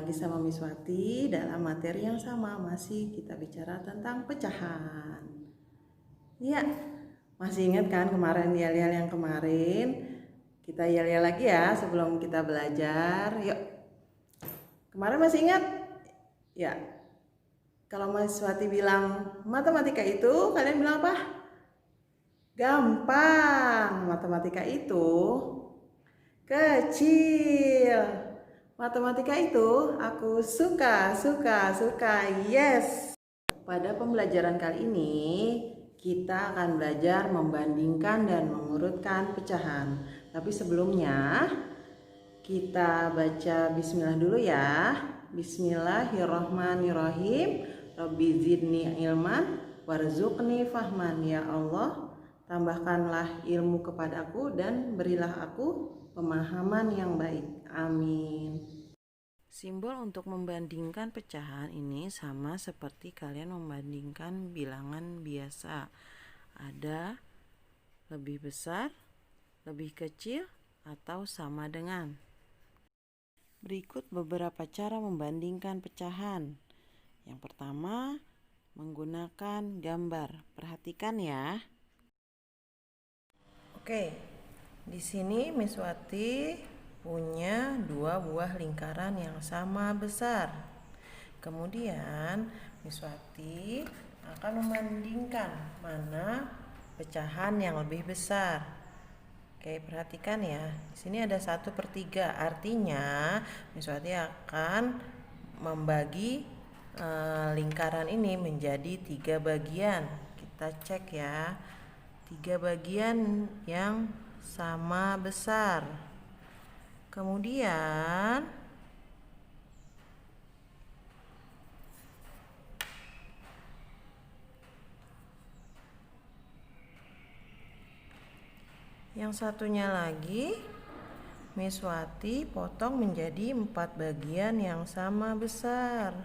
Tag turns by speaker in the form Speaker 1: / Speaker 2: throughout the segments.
Speaker 1: lagi sama Miss Wati dalam materi yang sama, masih kita bicara tentang pecahan. Iya, masih ingat kan kemarin yel-yel yang kemarin? Kita yel-yel lagi ya sebelum kita belajar. Yuk. Kemarin masih ingat? Ya. Kalau Miss Wati bilang matematika itu, kalian bilang apa? Gampang. Matematika itu kecil. Matematika itu aku suka. Yes. Pada pembelajaran kali ini kita akan belajar membandingkan dan mengurutkan pecahan. Tapi sebelumnya kita baca bismillah dulu ya. Bismillahirrahmanirrahim. Rabbi zidni ilman warzuqni fahman. Ya Allah, tambahkanlah ilmu kepadaku dan berilah aku pemahaman yang baik. Amin. Simbol untuk membandingkan pecahan ini sama seperti kalian membandingkan bilangan biasa. Ada lebih besar, lebih kecil, atau sama dengan. Berikut beberapa cara membandingkan pecahan. Yang pertama, menggunakan gambar. Perhatikan ya. Oke, di sini Miss Wati punya dua buah lingkaran yang sama besar. Kemudian Miss Wati akan membandingkan mana pecahan yang lebih besar. Oke, perhatikan ya. Di sini ada 1/3. Artinya Miss Wati akan membagi lingkaran ini menjadi 3 bagian. Kita cek ya. 3 bagian yang sama besar. Kemudian yang satunya lagi Miss Wati potong menjadi 4 bagian yang sama besar.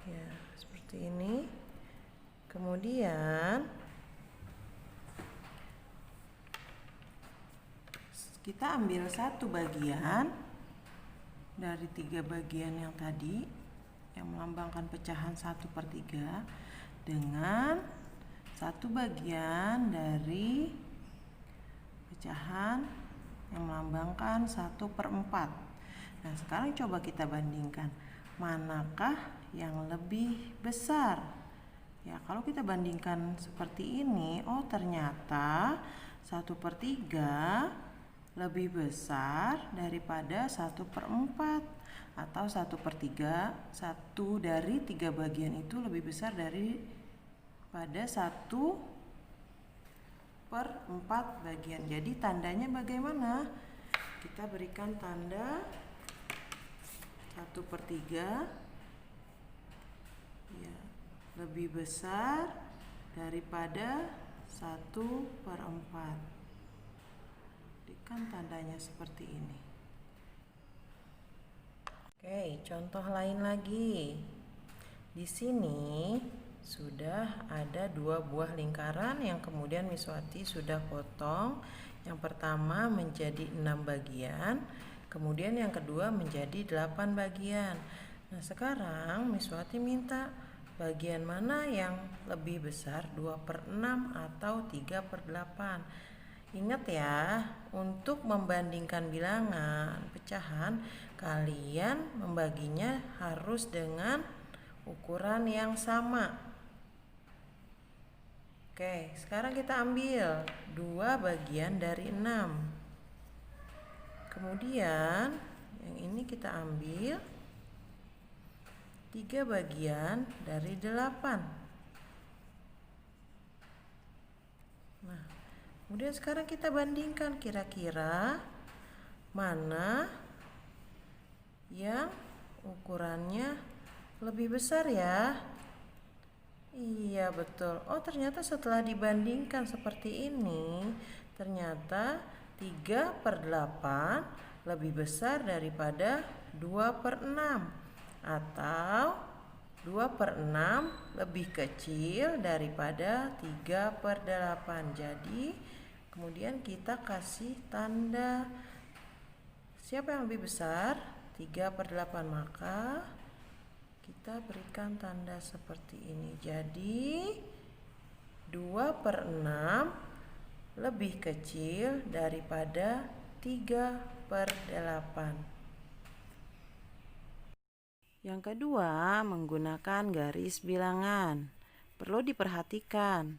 Speaker 1: Ya, seperti ini. Kemudian kita ambil 1 bagian dari 3 bagian yang tadi yang melambangkan pecahan 1/3 dengan 1 bagian dari pecahan yang melambangkan 1/4. Nah, sekarang coba kita bandingkan manakah yang lebih besar. Ya, kalau kita bandingkan seperti ini, oh ternyata 1/3 lebih besar daripada 1/4, atau 1/3, 1 dari 3 bagian itu lebih besar daripada 1/4 bagian. Jadi tandanya bagaimana? Kita berikan tanda 1/3 ya, lebih besar daripada 1/4. Berikan tandanya seperti ini. Oke, contoh lain lagi. Di sini sudah ada 2 buah lingkaran yang kemudian Miss Wati sudah potong. Yang pertama menjadi 6 bagian, kemudian yang kedua menjadi 8 bagian. Nah, sekarang Miss Wati minta bagian mana yang lebih besar, 2/6 atau 3/8. Ingat ya, untuk membandingkan bilangan pecahan, kalian membaginya harus dengan ukuran yang sama. Oke, sekarang kita ambil 2 bagian dari 6. Kemudian yang ini kita ambil 3 bagian dari 8. Nah, kemudian sekarang kita bandingkan kira-kira mana yang ukurannya lebih besar ya. Iya betul. Oh ternyata setelah dibandingkan seperti ini, ternyata 3/8 lebih besar daripada 2/6, atau 2/6 lebih kecil daripada 3/8. Jadi Kemudian kita kasih tanda siapa yang lebih besar, 3/8, maka kita berikan tanda seperti ini. Jadi 2/6 lebih kecil daripada 3/8. Yang kedua, menggunakan garis bilangan. Perlu diperhatikan,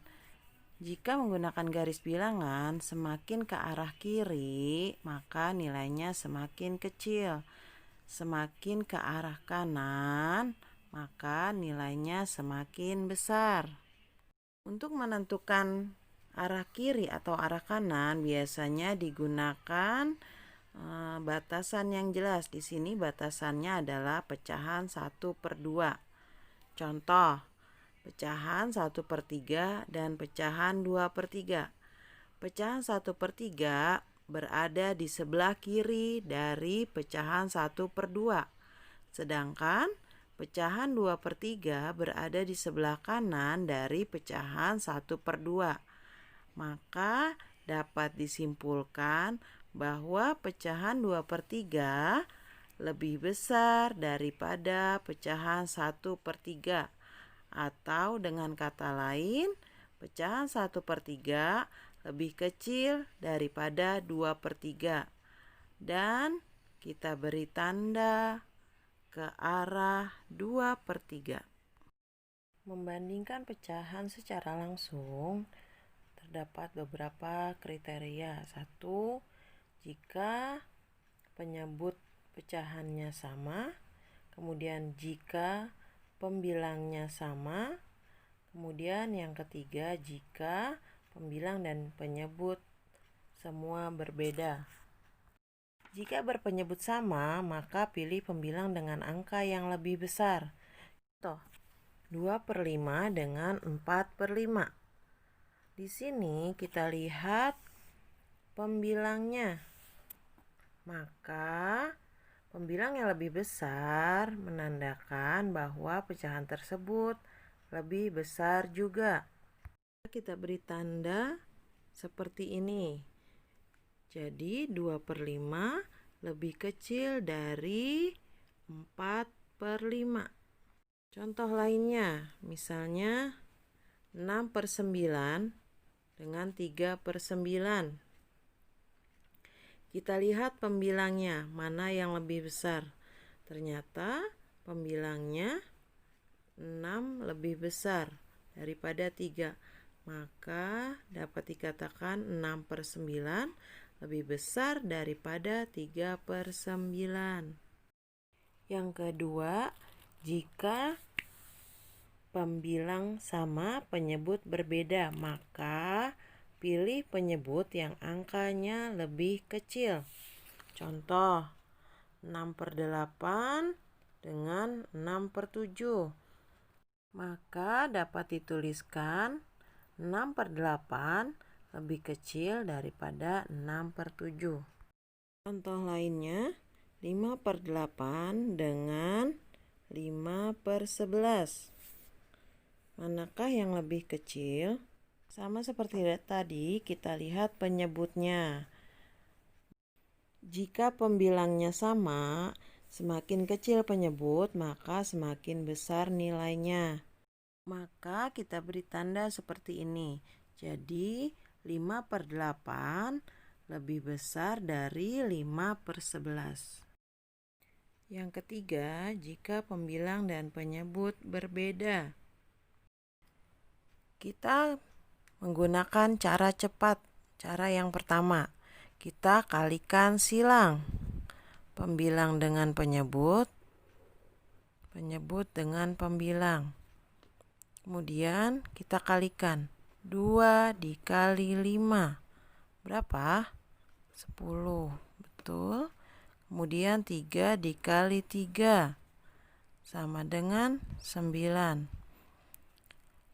Speaker 1: jika menggunakan garis bilangan semakin ke arah kiri, maka nilainya semakin kecil. Semakin ke arah kanan, maka nilainya semakin besar. Untuk menentukan arah kiri atau arah kanan biasanya digunakan batasan yang jelas. Di sini batasannya adalah pecahan 1/2. Contoh, pecahan 1/3 dan pecahan 2/3. Pecahan 1/3 berada di sebelah kiri dari pecahan 1/2. Sedangkan pecahan 2/3 berada di sebelah kanan dari pecahan 1/2. Maka dapat disimpulkan bahwa pecahan 2/3 lebih besar daripada pecahan 1/3. Atau dengan kata lain, pecahan 1/3 lebih kecil daripada 2/3. Dan kita beri tanda ke arah 2/3. Membandingkan pecahan secara langsung, terdapat beberapa kriteria. 1. Jika penyebut pecahannya sama, kemudian jika pembilangnya sama, kemudian yang ketiga jika pembilang dan penyebut semua berbeda. Jika berpenyebut sama, maka pilih pembilang dengan angka yang lebih besar. Contoh, 2/5 dengan 4/5. Di sini kita lihat pembilangnya. Maka pembilang yang lebih besar menandakan bahwa pecahan tersebut lebih besar juga. Kita beri tanda seperti ini. Jadi 2/5 lebih kecil dari 4/5. Contoh lainnya, misalnya 6/9 dengan 3/9. Kita lihat pembilangnya, mana yang lebih besar. Ternyata pembilangnya 6 lebih besar daripada 3. Maka dapat dikatakan 6/9 lebih besar daripada 3/9. Yang kedua, jika pembilang sama, penyebut berbeda, maka pilih penyebut yang angkanya lebih kecil. Contoh, 6/8 dengan 6/7. Maka dapat dituliskan 6/8 lebih kecil daripada 6/7. Contoh lainnya, 5/8 dengan 5/11. Manakah yang lebih kecil? Sama seperti tadi, kita lihat penyebutnya. Jika pembilangnya sama, semakin kecil penyebut, maka semakin besar nilainya. Maka kita beri tanda seperti ini. Jadi 5/8 lebih besar dari 5/11. Yang ketiga, jika pembilang dan penyebut berbeda. Kita menggunakan cara cepat. Cara yang pertama, kita kalikan silang. Pembilang dengan penyebut, penyebut dengan pembilang. Kemudian kita kalikan. 2 dikali 5. Berapa? 10. Betul. Kemudian 3 dikali 3. Sama dengan 9.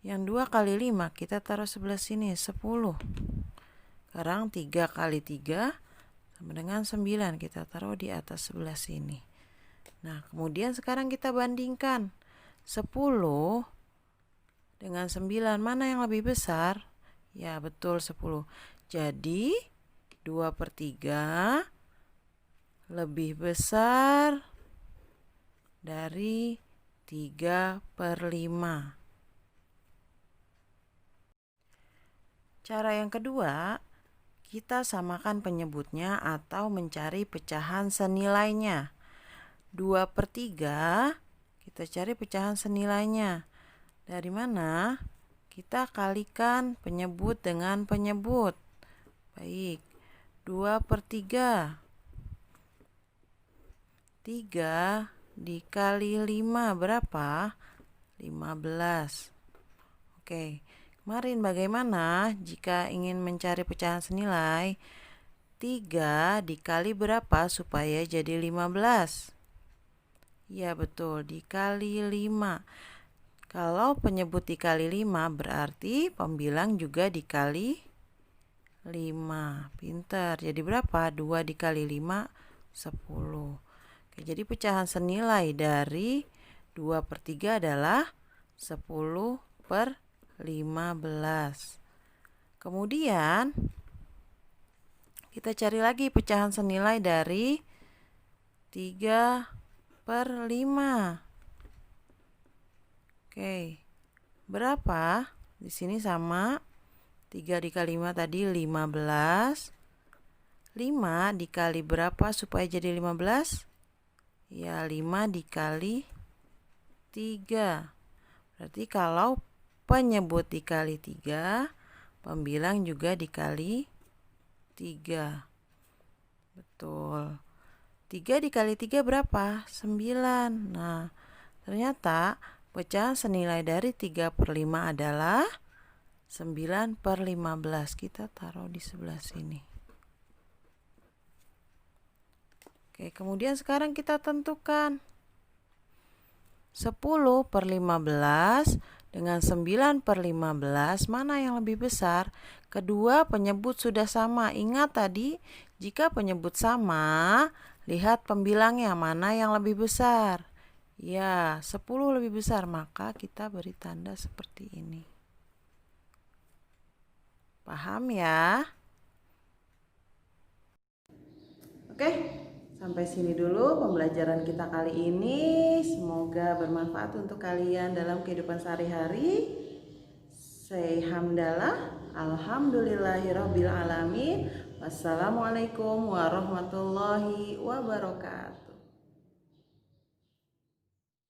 Speaker 1: Yang 2 kali 5 kita taruh sebelah sini, 10. Sekarang 3 kali 3 sama dengan 9. Kita taruh di atas sebelah sini. Nah, kemudian sekarang kita bandingkan. 10 dengan 9, mana yang lebih besar? Ya, betul 10. Jadi 2/3 lebih besar dari 3/5. Cara yang kedua, kita samakan penyebutnya atau mencari pecahan senilainya. 2/3 kita cari pecahan senilainya. Dari mana? Kita kalikan penyebut dengan penyebut. Baik, 2/3. 3 dikali 5 berapa? 15. Oke, kemarin bagaimana jika ingin mencari pecahan senilai? 3 dikali berapa supaya jadi 15? Ya betul, dikali 5. Kalau penyebut dikali 5 berarti pembilang juga dikali 5. Pinter. Jadi berapa? 2 dikali 5, 10. Oke, jadi pecahan senilai dari 2/3 adalah 10/15. Kemudian kita cari lagi pecahan senilai dari 3/5. Oke, berapa? Di sini sama 3 dikali 5 tadi 15. 5 dikali berapa supaya jadi 15? Ya, 5 dikali 3. Berarti kalau penyebut dikali 3, pembilang juga dikali 3. Betul. 3 dikali 3 berapa? 9. Nah, ternyata pecahan senilai dari 3/5 adalah 9/15. Kita taruh di sebelah sini. Oke, kemudian sekarang kita tentukan 10/15 dengan 9/15 mana yang lebih besar? Kedua penyebut sudah sama. Ingat tadi, jika penyebut sama, lihat pembilangnya mana yang lebih besar. Ya, 10 lebih besar, maka kita beri tanda seperti ini. Paham ya? Oke, sampai sini dulu pembelajaran kita kali ini. Semoga bermanfaat untuk kalian dalam kehidupan sehari-hari. Say hamdalah, alhamdulillahirabbil alamin. Wassalamualaikum warahmatullahi wabarakatuh.